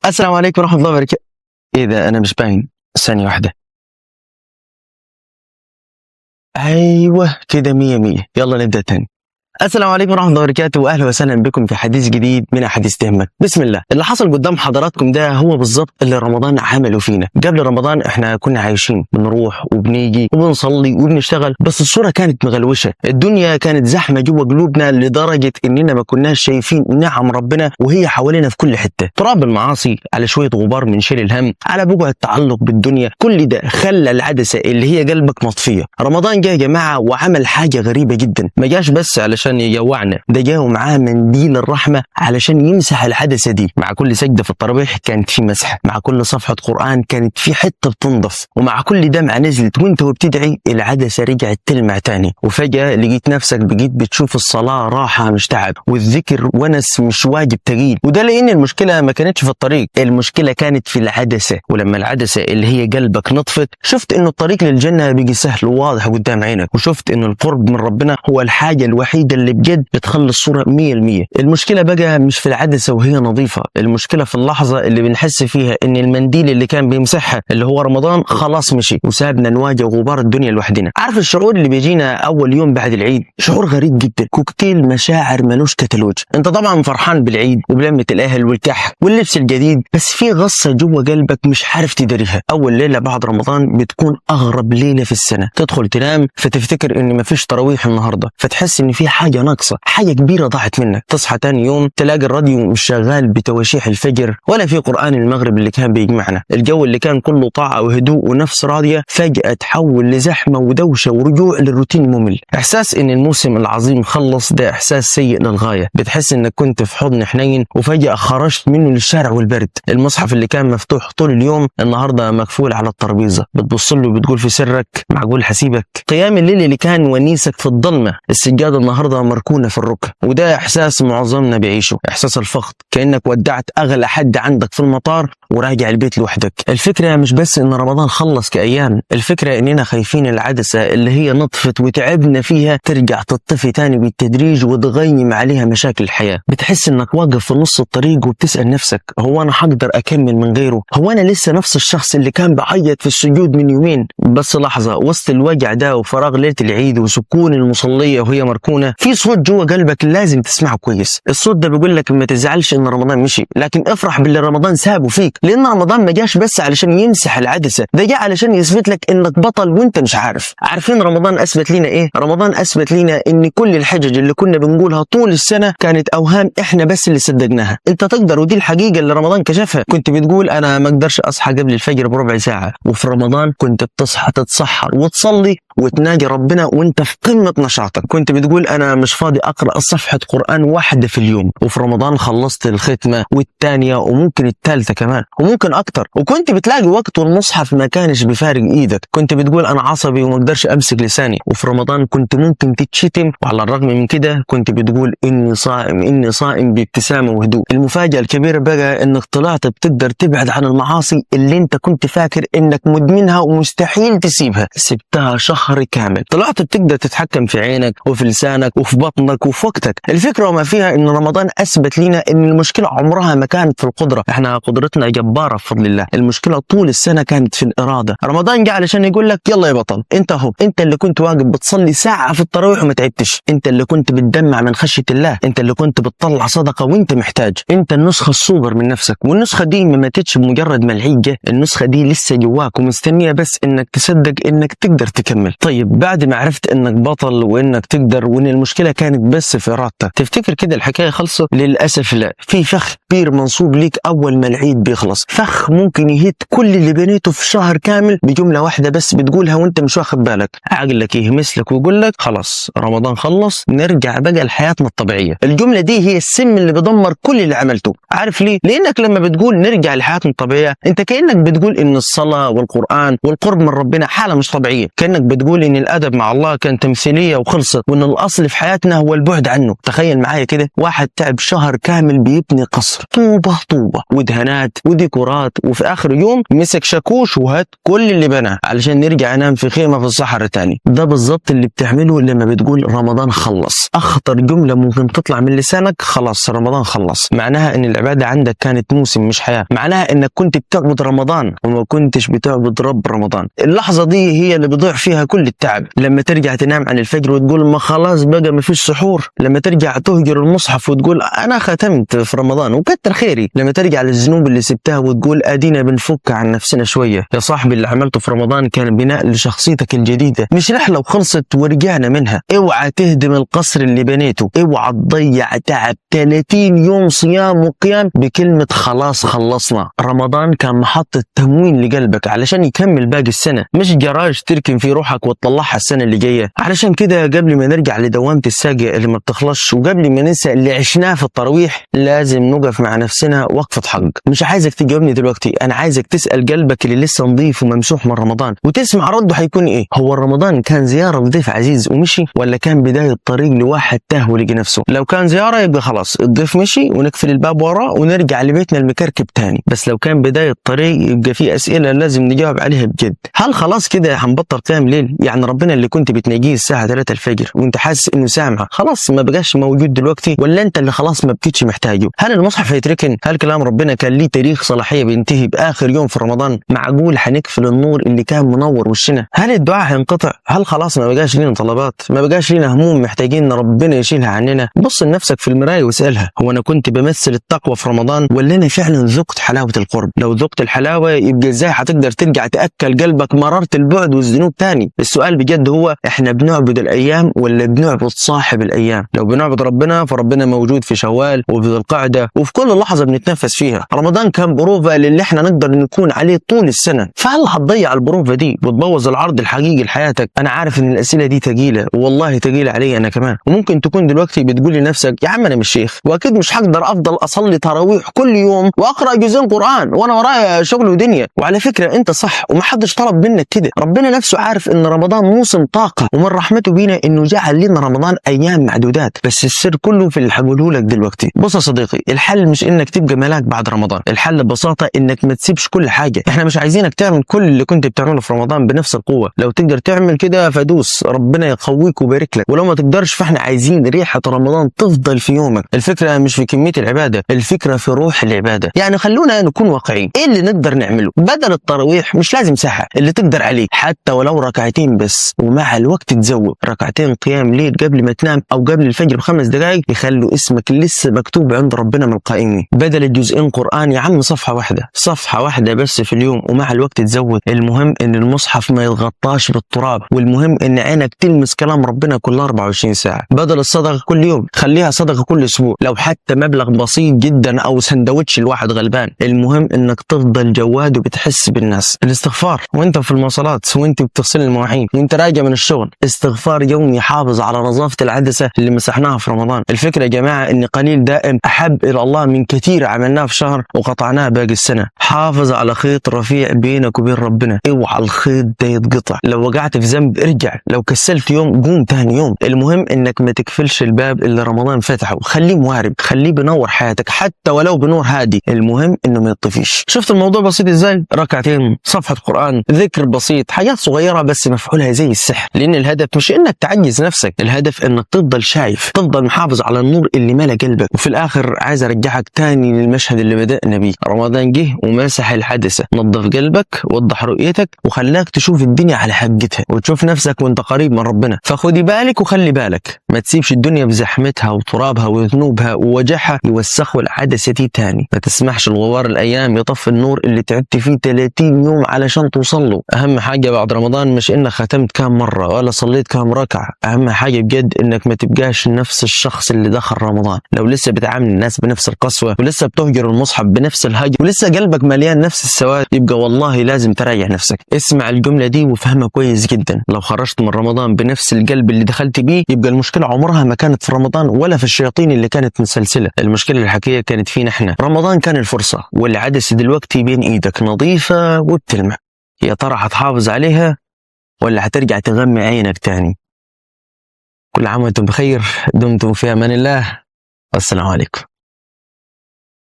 السلام عليكم ورحمة الله وبركاته. ايه ده انا مش باين؟ ثانية واحدة. ايوه كده مية مية، يلا نبدأ تاني. السلام عليكم ورحمة الله وبركاته، واهلا وسهلا بكم في حديث جديد من احاديث تهمك. بسم الله. اللي حصل قدام حضراتكم ده هو بالظبط اللي رمضان عمله فينا. قبل رمضان احنا كنا عايشين بنروح وبنيجي وبنصلي وبنشتغل، بس الصورة كانت مغلوشة، الدنيا كانت زحمة جوه قلوبنا لدرجة اننا ما كناش شايفين نعم ربنا وهي حوالينا في كل حتة. تراب المعاصي على شوية غبار من شيل الهم على بقع التعلق بالدنيا، كل ده خلى العدسة اللي هي قلبك مطفية. رمضان جه يا جماعة وعمل حاجة غريبة جدا، ما جاش بس علشان يجوعنا، ده جاوا معاه منديل الرحمة علشان يمسح العدسة دي. مع كل سجدة في التراويح كانت في مسح، مع كل صفحة قرآن كانت في حتة بتنضف، ومع كل دمعة نزلت وانت وبتدعي العدسة رجعت تلمع تاني. وفجأة لقيت نفسك بقيت بتشوف الصلاة راحة مش تعب، والذكر ونس مش واجب تقيل. وده لأن المشكلة ما كانتش في الطريق، المشكلة كانت في العدسة. ولما العدسة اللي هي قلبك نطفت، شفت انه الطريق للجنة بقي سهل وواضح قدام عينك، وشفت انه القرب من ربنا هو الحاجة الوحيدة اللي بجد بتخلي الصورة 100%. المشكلة بقى مش في العدسة وهي نظيفة، المشكلة في اللحظة اللي بنحس فيها ان المنديل اللي كان بيمسحها اللي هو رمضان خلاص مشي وسابنا نواجه غبار الدنيا لوحدنا. عارف الشعور اللي بيجينا اول يوم بعد العيد؟ شعور غريب جدا، كوكتيل مشاعر ملوش كتالوج. انت طبعا فرحان بالعيد وبلمة الاهل والكحك واللبس الجديد، بس في غصة جوه قلبك مش عارف تداريها. اول ليلة بعد رمضان بتكون اغرب ليلة في السنة، تدخل تنام فتفتكر ان مفيش تراويح النهاردة، فتحس ان في حاجة ناقصة، حاجة كبيرة ضاعت منك. تصحى تاني يوم تلاقي الراديو مش شغال بتواشيح الفجر، ولا في قرآن المغرب اللي كان بيجمعنا. الجو اللي كان كله طاعة وهدوء ونفس راضية فجأة تحول لزحمة ودوشة ورجوع للروتين ممل. احساس ان الموسم العظيم خلص ده احساس سيء للغاية، بتحس انك كنت في حضن حنين وفجأة خرجت منه للشارع والبرد. المصحف اللي كان مفتوح طول اليوم النهارده مقفول على الترابيزة، بتبص له بتقول في سرك معقول حسيبك؟ قيام الليل اللي كان ونيسك في الظلمة السجادة النهارده مركونة في الركب. وده احساس معظمنا بيعيشه، احساس الفقد، كأنك ودعت اغلى حد عندك في المطار وراجع البيت لوحدك. الفكرة مش بس ان رمضان خلص كأيام، الفكرة اننا خايفين العدسة اللي هي نطفت وتعبنا فيها ترجع تطفي تاني بالتدريج وتغيم عليها مشاكل الحياة. بتحس انك واقف في نص الطريق وبتسأل نفسك هو انا هقدر اكمل من غيره؟ هو انا لسه نفس الشخص اللي كان بعيط في السجود من يومين؟ بس لحظة، وسط الوجع ده وفراغ ليلة العيد وسكون المصلية وهي مركونة، في صوت جوه قلبك لازم تسمعه كويس. الصوت ده بيقول لك ما تزعلش ان رمضان مشي، لكن افرح باللي رمضان سابه فيك، لان رمضان ما جاش بس علشان يمسح العدسة، ده جاء علشان يثبت لك انك بطل وانت مش عارف. عارفين رمضان اثبت لنا ايه؟ رمضان اثبت لنا ان كل الحجج اللي كنا بنقولها طول السنة كانت اوهام احنا بس اللي صدقناها. انت تقدر، ودي الحقيقة اللي رمضان كشفها. كنت بتقول انا ما اقدرش اصحى قبل الفجر بربع ساعة، وفي رمضان كنت بتصحى تتسحر وتصلي وتناجي ربنا وانت في قمة نشاطك. كنت بتقول انا مش فاضي اقرأ صفحة قرآن واحدة في اليوم، وفي رمضان خلصت الختمة والتانية وممكن التالتة كمان وممكن اكتر. وكنت بتلاقي وقت والمصحف ما كانش بفارق ايدك. كنت بتقول انا عصبي وما اقدرش امسك لساني، وفي رمضان كنت ممكن تتشتم، وعلى الرغم من كده كنت بتقول اني صائم اني صائم بابتسامة وهدوء. المفاجأة الكبيرة بقى انك طلعت بتقدر تبعد عن المعاصي اللي انت كنت فاكر انك مدمنها ومستحيل تسيبها، سبتها شهر كامل. طلعت بتقدر تتحكم في عينك وفي لسانك وفي بطنك وفي وقتك. الفكرة وما فيها ان رمضان اثبت لنا ان المشكلة عمرها ما كانت في القدرة، احنا قدرتنا جبارة بفضل الله. المشكلة طول السنة كانت في الإرادة. رمضان جه علشان يقول لك يلا يا بطل، انت اهو، انت اللي كنت واقف بتصلي ساعة في التراويح وما تعبتش، انت اللي كنت بتدمع من خشية الله، انت اللي كنت بتطلع صدقة وانت محتاج، انت النسخة السوبر من نفسك. والنسخة دي ما ماتتش بمجرد ما العيد جه، النسخة دي لسه جواك ومستنية بس انك تصدق انك تقدر تكمل. طيب بعد ما عرفت انك بطل وانك تقدر وان المشكلة كانت بس في ارادتك، تفتكر كده الحكاية خلصت؟ للأسف لا، في فخ كبير منصوب ليك اول ما العيد بيخلص، فخ ممكن يهد كل اللي بنيته في شهر كامل بجملة واحدة بس بتقولها وانت مش واخد بالك. عقلك يهمس لك ويقول لك خلاص رمضان خلص نرجع بقى لحياتنا الطبيعية. الجملة دي هي السم اللي بيدمر كل اللي عملته. عارف ليه؟ لانك لما بتقول نرجع لحياتنا الطبيعية انت كأنك بتقول ان الصلاة والقرآن والقرب من ربنا حالة مش طبيعية، كأنك بتقول ان الادب مع الله كان تمثيليه وخلصت، وان الاصل في حياتنا هو البعد عنه. تخيل معايا كده واحد تعب شهر كامل بيبني قصر طوبه طوبه ودهانات وديكورات، وفي اخر يوم مسك شاكوش وهات كل اللي بناه علشان نرجع ننام في خيمه في الصحراء تاني. ده بالظبط اللي بتعمله لما بتقول رمضان خلص. اخطر جمله ممكن تطلع من لسانك، خلاص رمضان خلص، معناها ان العباده عندك كانت موسم مش حياه، معناها انك كنت بتعبد رمضان وما كنتش بتعبد رب رمضان. اللحظه دي هي اللي بيضيع فيها كل التعب. لما ترجع تنام عن الفجر وتقول ما خلاص بقى ما فيش سحور، لما ترجع تهجر المصحف وتقول انا ختمت في رمضان وكتر خيري، لما ترجع للذنوب اللي سبتها وتقول ادينا بنفك عن نفسنا شويه. يا صاحبي اللي عملته في رمضان كان بناء لشخصيتك الجديده، مش رحله وخلصت ورجعنا منها. اوعى تهدم القصر اللي بنيته، اوعى تضيع تعب 30 يوم صيام وقيام بكلمه خلاص خلصنا. رمضان كان محطه تموين لقلبك علشان يكمل باقي السنه، مش جراج تركن فيه روحك وتطلعها السنه اللي جايه. علشان كده قبل ما نرجع لدوامه الساقيه اللي ما بتخلصش، وقبل ما ننسى اللي عشناه في التراويح، لازم نقف مع نفسنا وقفه حق. مش عايزك تجاوبني دلوقتي، انا عايزك تسال قلبك اللي لسه نظيف وممسوح من رمضان وتسمع رده هيكون ايه. هو رمضان كان زياره لضيف عزيز ومشي، ولا كان بدايه طريق لواحد تاه ولقي نفسه؟ لو كان زياره يبقى خلاص الضيف مشي ونقفل الباب وراه ونرجع لبيتنا المكركب تاني، بس لو كان بدايه طريق يبقى في اسئله لازم نجاوب عليها بجد. هل خلاص كده هنبطل قيام ليل؟ يعني ربنا اللي كنت بتناجيه الساعه 3 الفجر وانت حاسس انه سامعه خلاص ما بقاش موجود دلوقتي، ولا انت اللي خلاص ما بقيتش محتاجه؟ هل المصحف هيتركن؟ هل كلام ربنا كان ليه تاريخ صلاحيه بينتهي باخر يوم في رمضان؟ معقول هنقفل النور اللي كان منور وشنا؟ هل الدعاء هينقطع؟ هل خلاص ما بقاش لينا طلبات؟ ما بقاش لينا هموم محتاجين ان ربنا يشيلها عننا؟ بص لنفسك في المرايه واسالها، هو انا كنت بمثل التقوى في رمضان ولا انا فعلا ذقت حلاوه القرب؟ لو ذقت الحلاوه يبقى ازاي هتقدر ترجع تاكل قلبك مراره البعد والذنوب تاني؟ السؤال بجد هو احنا بنعبد الايام ولا بنعبد صاحب الايام؟ لو بنعبد ربنا فربنا موجود في شوال وفي ذي القعده وفي كل لحظه بنتنفس فيها. رمضان كان بروفه للي احنا نقدر نكون عليه طول السنه، فهل هتضيع البروفه دي وتبوظ العرض الحقيقي لحياتك؟ انا عارف ان الاسئله دي ثقيله، والله ثقيله علي انا كمان، وممكن تكون دلوقتي بتقول لنفسك يا عم انا مش شيخ واكيد مش هقدر افضل اصلي تراويح كل يوم واقرا جزئين قران وانا ورايا شغل ودنيا. وعلى فكره انت صح ومحدش طلب منك كده، ربنا نفسه عارف ان رمضان موسم طاقه، ومن رحمته بينا انه جعل لنا رمضان ايام معدودات، بس السر كله في اللي هقوله لك دلوقتي. بص يا صديقي، الحل مش انك تبقى ملاك بعد رمضان، الحل ببساطه انك ما تسيبش كل حاجه. احنا مش عايزينك تعمل كل اللي كنت بتعمله في رمضان بنفس القوه، لو تقدر تعمل كده فدوس، ربنا يقويك ويبارك لك، ولو ما تقدرش فاحنا عايزين ريحه رمضان تفضل في يومك. الفكره مش في كميه العباده، الفكره في روح العباده. يعني خلونا نكون واقعيين، ايه اللي نقدر نعمله؟ بدل التراويح مش لازم ساعه، اللي تقدر عليه حتى ولو ركعتين بس، ومع الوقت تزود ركعتين قيام ليل قبل ما تنام او قبل الفجر ب5 دقائق يخلوا اسمك لسه مكتوب عند ربنا من القائمين. بدل الجزئين قران يا عم صفحه واحده بس في اليوم، ومع الوقت تزود. المهم ان المصحف ما يتغطاش بالتراب، والمهم ان عينك تلمس كلام ربنا كل 24 ساعه. بدل الصدقه كل يوم خليها صدقه كل اسبوع، لو حتى مبلغ بسيط جدا او سندوتش لواحد غلبان. المهم انك تفضل جواد وبتحس بالناس. الاستغفار وانت في المواصلات، وانت بتغسل المواعين، وانت راجع من الشغل، استغفار يومي يحافظ على نظافه العدسه اللي مسحناها في رمضان. الفكره يا جماعه ان قليل دائم احب الى الله من كثير عملناه في شهر وقطعناه باقي السنه. حافظ على خيط رفيع بينك وبين ربنا، اوعى الخيط ده يتقطع. لو وقعت في ذنب ارجع، لو كسلت يوم قوم ثاني يوم. المهم انك ما تقفلش الباب اللي رمضان فتحه، خليه موارب، خليه بنور حياتك حتى ولو بنور هادي، المهم انه ما يطفيش. شفت الموضوع بسيط ازاي؟ ركعتين، صفحه قران، ذكر بسيط، حاجات صغيره بس مفعولها زي السحر. لان الهدف مش انك تعجز نفسك، الهدف انك تفضل شايف، تفضل محافظ على النور اللي ملا قلبك. وفي الاخر عايز ارجعك تاني للمشهد اللي بدأنا بيه. رمضان جه ومسح الحدثه، نظف قلبك، وضح رؤيتك، وخلاك تشوف الدنيا على حقتها وتشوف نفسك وانت قريب من ربنا. فخدي بالك وخلي بالك، ما تسيبش الدنيا بزحمتها وترابها وذنوبها ووجعها يوسخوا العدسه دي تاني. ما تسمحش الغبار الايام يطفي النور اللي تعبت فيه 30 يوم علشان توصل له. اهم حاجه بعد رمضان مش انك ختمت كام مره ولا صليت كام ركعه، اهم حاجه بجد انك ما تبقاش نفس الشخص اللي دخل رمضان. لو لسه بتعامل الناس بنفس القسوه، ولسه بتهجر المصحف بنفس الهجر، ولسه قلبك مليان نفس السواد، يبقى والله لازم تراجع نفسك. اسمع الجمله دي وافهمها كويس جدا، لو خرجت من رمضان بنفس القلب اللي دخلت بيه يبقى المشكله عمرها ما كانت في رمضان ولا في الشياطين اللي كانت مسلسله، المشكله الحقيقيه كانت فينا احنا. رمضان كان الفرصه والعدسه دلوقتي بين ايدك نظيفه وبتلمع، يا ترى هتحافظ عليها ولا هترجع تغمي عينك تاني؟ كل عام وانتم بخير، دمتم في امان الله، والسلام عليكم.